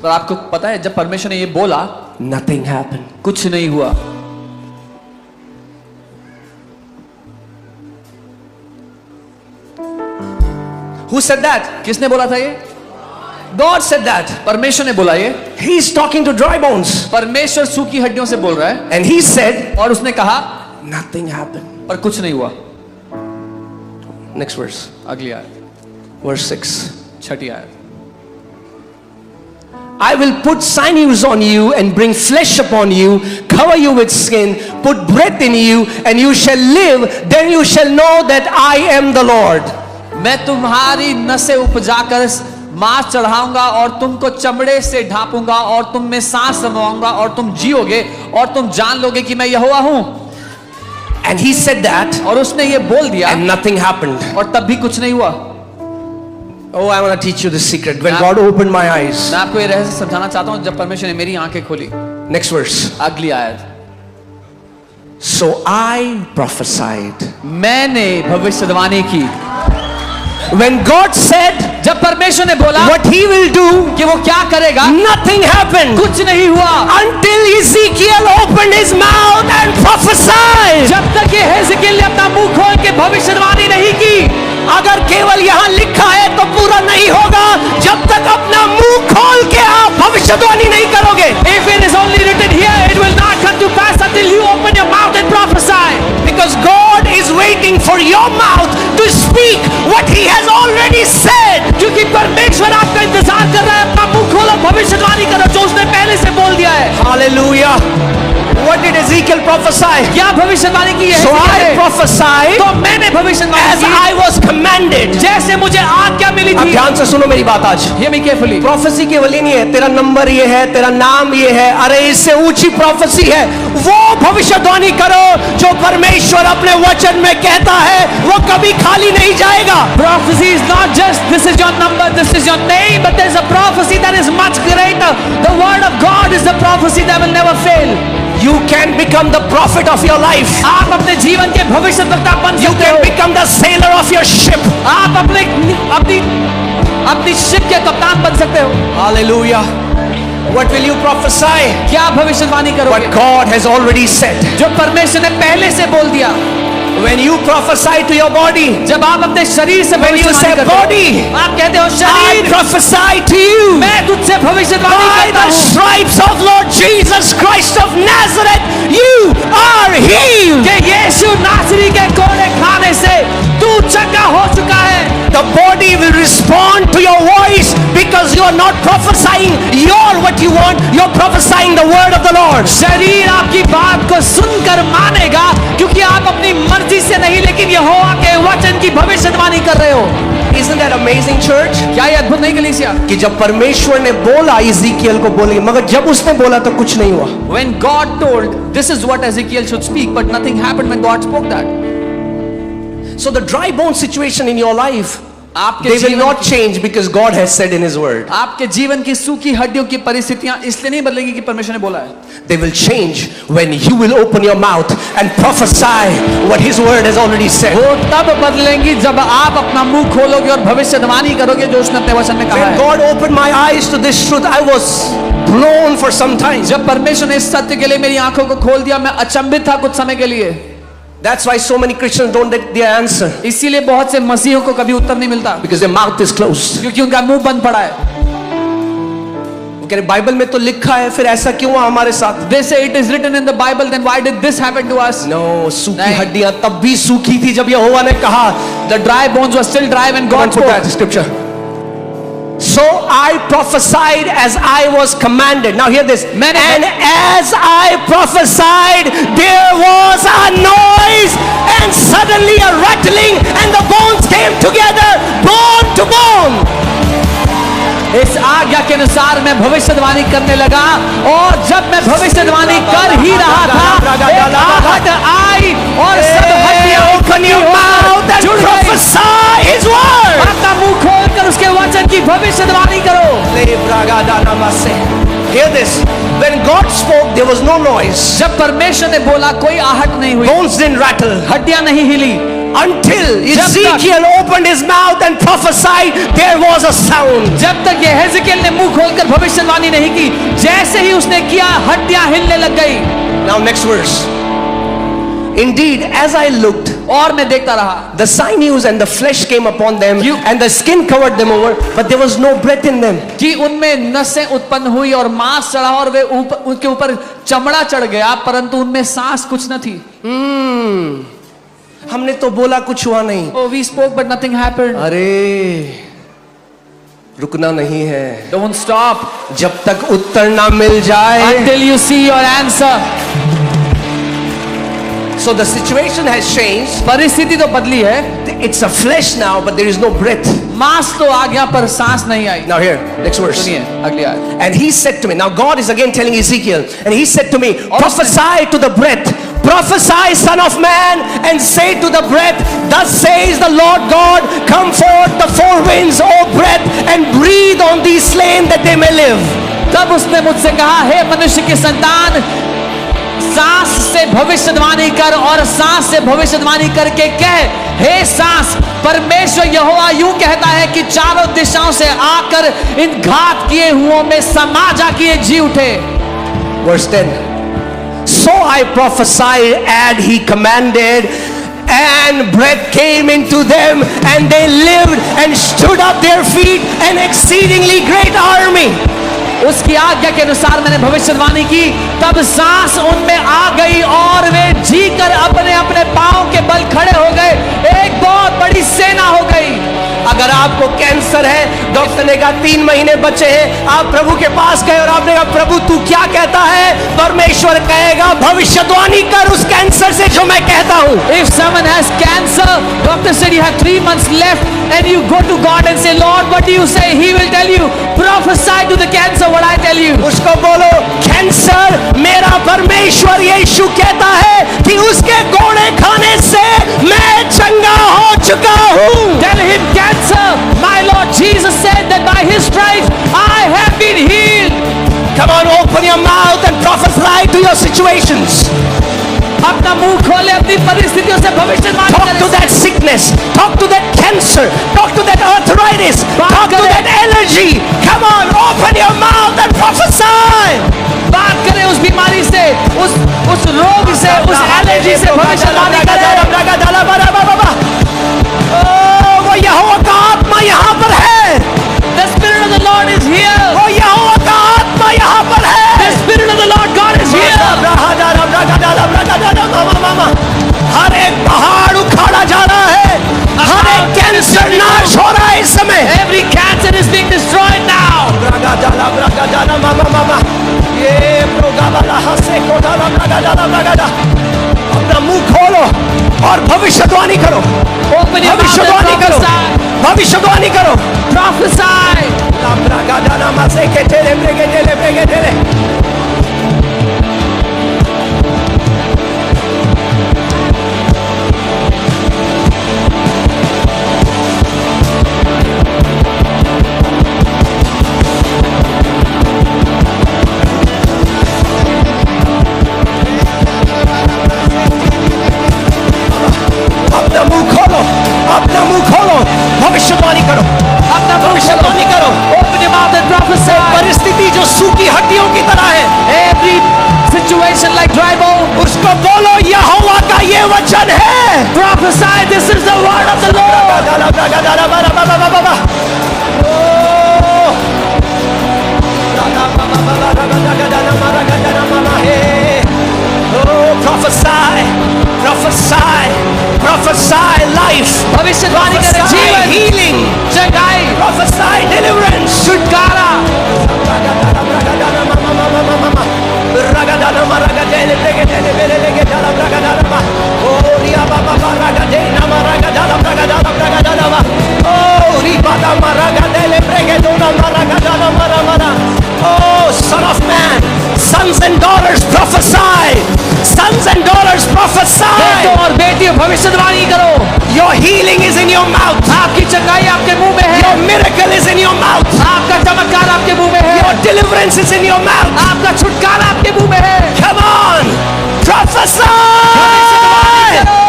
और आपको पता है जब परमेश्वर ने ये बोला, nothing happened. कुछ नहीं हुआ. Who said that? किसने बोला था ये? God said that. परमेश्वर ने बोला ये. He is talking to dry bones. परमेश्वर सूखी हड्डियों से बोल रहा है. And he said, और उसने कहा, nothing happened. पर कुछ नहीं हुआ. Next verse. अगली आयत, Verse 6. छठी आयत. I will put sinews on you and bring flesh upon you, cover you with skin, put breath in you, and you shall live. Then you shall know that I am the Lord. मैं तुम्हारी नसें उपजाकर मांस चढ़ाऊंगा और तुमको चमड़े से ढांपूंगा और तुम में सांस समाऊंगा और तुम जियोगे और तुम जान लोगे कि मैं यहोवा हूं. And he said that, और उसने ये बोल दिया, and nothing happened. और तब भी कुछ नहीं हुआ. Oh, I want to teach you the secret. When God opened my eyes. मैं आपको ये रहस्य समझाना चाहता हूं जब परमेश्वर ने मेरी आंखें खोली. Next verse. अगली आयत. So I prophesied. मैंने भविष्यवाणी की. When God said, जब परमेश्वर ने बोला what he will do, कि वो क्या करेगा, nothing happened. कुछ नहीं हुआ. Until Ezekiel opened his mouth and prophesied. जब तक ये हेzekiel ने अपना मुंह खोल के भविष्यवाणी नहीं की. अगर केवल यहां लिखा है तो पूरा नहीं होगा जब तक अपना मुंह खोल के आप भविष्यवाणी नहीं करोगे. If it is only written here, it will not come to pass until you open your mouth and prophesy. Because God is waiting for your mouth to speak what he has already said. क्योंकि परमेश्वर आपका इंतजार कर रहा है. अपना मुंह खोलो, भविष्यवाणी करो जो उसने पहले से बोल दिया है. Hallelujah. What did Ezekiel prophesy? क्या भविष्यवाणी की है? So I prophesied तो मैंने भविष्यवाणी as की I was commanded. जैसे मुझे आज्ञा मिली अब थी. ध्यान से सुनो मेरी बात आज. Hear me carefully. प्रोफेसी केवल ही नहीं है तेरा नंबर ये है, तेरा नाम ये है, अरे इससे ऊंची प्रोफेसी है. वो भविष्यवाणी करो जो परमेश्वर अपने वचन में कहता है, वो कभी खाली नहीं जाएगा. Prophecy is not just this is your number, this is your name, but there's a prophecy that is much greater. The word of God is the prophecy that will never fail. You can become the prophet of your life. आप अपने जीवन के भविष्यवक्ता बन You सकते can हो. become the sailor of your ship. आप अपनी शिप के कप्तान बन सकते हो. Hallelujah. What will you prophesy? क्या भविष्यवाणी करोगे? What God has already said. जो परमेश्वर ने पहले से बोल दिया. When you prophesy to your body, जब आप अपने शरीर से when you say भविष्यवाणी करते body, हो, आप कहते हो I शरीर, prophesy to you. मैं तुझसे भविष्यवाणी By करता the हूँ stripes of Lord Jesus Christ of Nazareth, you are healed. कि यीशु नासरी के कोड़े खाने से तू चंगा हो चुका है. The body will respond to your voice because you are not prophesying what you want, you're prophesying the word of the Lord. शरीर आपकी बात को सुनकर मानेगा क्योंकि आप अपनी मर्जी से नहीं लेकिन यहोवा के वचन की भविष्यवाणी कर रहे हो. Isn't that amazing, church? क्या ये अद्भुत नहीं कलीसिया? कि जब परमेश्वर ने बोला इज़ीकियल को बोलिए, मगर जब उसने बोला तो कुछ नहीं हुआ. When God told this is what Ezekiel should speak, but nothing happened when God spoke that. So the dry bone situation in your life, आपके they will जीवन not change because God has said in His word. आपके जीवन की सूखी हड्डियों की परिस्थितियां इसलिए नहीं बदलेगी कि परमेश्वर ने बोला है. They will change when you will open your mouth and prophesy what His word has already said. वो तब बदलेंगी जब आप अपना मुंह खोलोगे और भविष्यवाणी करोगे जो उसने अपने वचन में कहा When है. God opened my eyes to this truth, I was blown for some time. जब परमेश्वर ने इस सत्य के लिए मेरी आंखों को खोल दिया, मैं अचंभित था कुछ समय के लिए. That's why so many Christians don't get their answer. इसीलिए बहुत से मसीहों को कभी उत्तर नहीं मिलता Because their mouth is closed. क्योंकि उनका मुंह बंद पड़ा है. वो कह रहे बाइबल में तो लिखा है, फिर ऐसा क्यों हुआ हमारे साथ? They say it is written in the Bible, then why did this happen to us? No, सूखी नहीं. हड्डियां तब भी सूखी थी जब यहोवा ने कहा. The dry bones were still dry when God Put spoke. that scripture. So I prophesied as I was commanded. Now hear this. And as I prophesied, there was a noise and suddenly a rattling and the bones came together, bone to bone. इस आज्ञा के अनुसार मैं भविष्यवाणी करने लगा और जब मैं भविष्यवाणी कर ही रहा था, एक आहट आई और सब हड्डियां Open your mouth and जुड़ गई. prophesy His word. अपना मुंह खोलकर उसके वचन की भविष्यवाणी करो. Hear this. When God spoke, there was no noise. जब परमेश्वर ने बोला कोई आहट नहीं हुई, Bones didn't rattle. हड्डियां नहीं हिली. until जब तक- Ezekiel opened his mouth and prophesied, there was a sound. जब तक ये हेzekiel ने मुंह खोलकर भविष्यवाणी नहीं की, जैसे ही उसने किया हड्डियां हिलने लग गई। Now next verse. Indeed, as I looked, और मैं देखता रहा, the sinews and the flesh came upon them, and the skin covered them over, but there was no breath in them. कि उनमें नसें उत्पन्न हुई और मांस चढ़ा और वे ऊपर उनके ऊपर चमड़ा चढ़ गया, परंतु उनमें सांस कुछ न थी। हमने तो बोला कुछ हुआ नहीं। Oh, we spoke but nothing happened. अरे रुकना नहीं है, Don't stop जब तक उत्तर ना मिल जाए। until you see your answer. So the situation has changed. परिस्थिति तो बदली है, It's a flesh now, but there is no breath. मांस तो आ गया पर सांस नहीं आई। Now here, next verse. सुनिए अगली आयत। And he said to me, now God is again telling Ezekiel, and he said to me, prophesy to the breath, prophesy, son of man, and say to the breath, thus says the Lord God, come forth the four winds, O breath, and breathe on these slain that they may live. तब उसने मुझसे कहा, हे मनुष्य के संतान, सांस से भविष्यवाणी कर और सांस से भविष्यवाणी करके कह, हे सांस, परमेश्वर यहोवा यूं कहता है कि चारों दिशाओं से आकर इन घात किए हुओं में समा जा किए जी उठे। Verse 10. So I prophesied and he commanded, and breath came into them, and they lived and stood up their feet, an exceedingly great army. उसकी आज्ञा के अनुसार मैंने भविष्यवाणी की, तब सांस उनमें आ गई और वे जी कर अपने अपने पांव के बल खड़े हो गए, एक बहुत बड़ी सेना हो गई। अगर आपको कैंसर है, डॉक्टर ने कहा 3 महीने बचे हैं, आप प्रभु के पास गए और आपने कहा प्रभु तू क्या कहता है, परमेश्वर कहेगा भविष्यवाणी कर उस कैंसर से जो मैं कहता हूं। If someone has cancer, doctor said you have 3 months left, and you go to God and say, Lord, what do you say? He will tell you, prophesy to the cancer what I tell you. उसको बोलो, cancer, मेरा परमेश्वर यीशु कहता है कि उसके घोड़े खाने से मैं चंगा हो चुका हूं। Tell him, cancer, my Lord Jesus said that by his stripes I have been healed. Come on, open your mouth and prophesy to your situations. अपना मुंह खोले, अपनी परिस्थितियों से भविष्यवाणी Talk करें। to that sickness, talk to that cancer, talk to that arthritis, talk to that allergy. Come on, open your mouth and prophesy. बात करें उस बीमारी से, उस रोग से, उस एलर्जी से भविष्यवाणी करें। वो यहोवा का आत्मा यहाँ पर है। The Spirit of the Lord is here. वो यहोवा का आत्मा यहाँ पर है। The Spirit of the Lord God is here. हर एक पहाड़ उखाड़ा जा रहा है, हर एक कैंसर नाश हो रहा है इस समय। Every cancer is being destroyed now. अपना मुंह खोलो और भविष्यवाणी करो, Open your mouth भविष्यवाणी and करो, prophesy. भविष्यवाणी करो। Prophesy. अपना मुंह खोलो, अपना मुंह खोलो, भविष्यवाणी करो, अपना भविष्यवाणी करो। Open your mouth and prophesy. परिस्थिति जो सूखी हड्डियों की तरह है, Every situation like dry bone. उसको बोलो यहोवा का ये वचन है। Prophesy. This is the word of the Lord. Prophesy, prophesy, prophesy life, भविष्यवाणी करें, prophesy जीवन, healing, जगाई, prophesy deliverance. छुटकारा। Oh, son of man, sons and daughters prophesy, sons and daughters prophesy. बेटों और बेटियों भविष्यवाणी करो। Your healing is in your mouth. आपकी चंगाई आपके मुंह में है। Your miracle is in your mouth. आपका चमत्कार आपके मुंह में है। Your deliverance is in your mouth. आपका छुटकारा आपके मुंह में है। Come on, prophesy. भविष्यवाणी करो।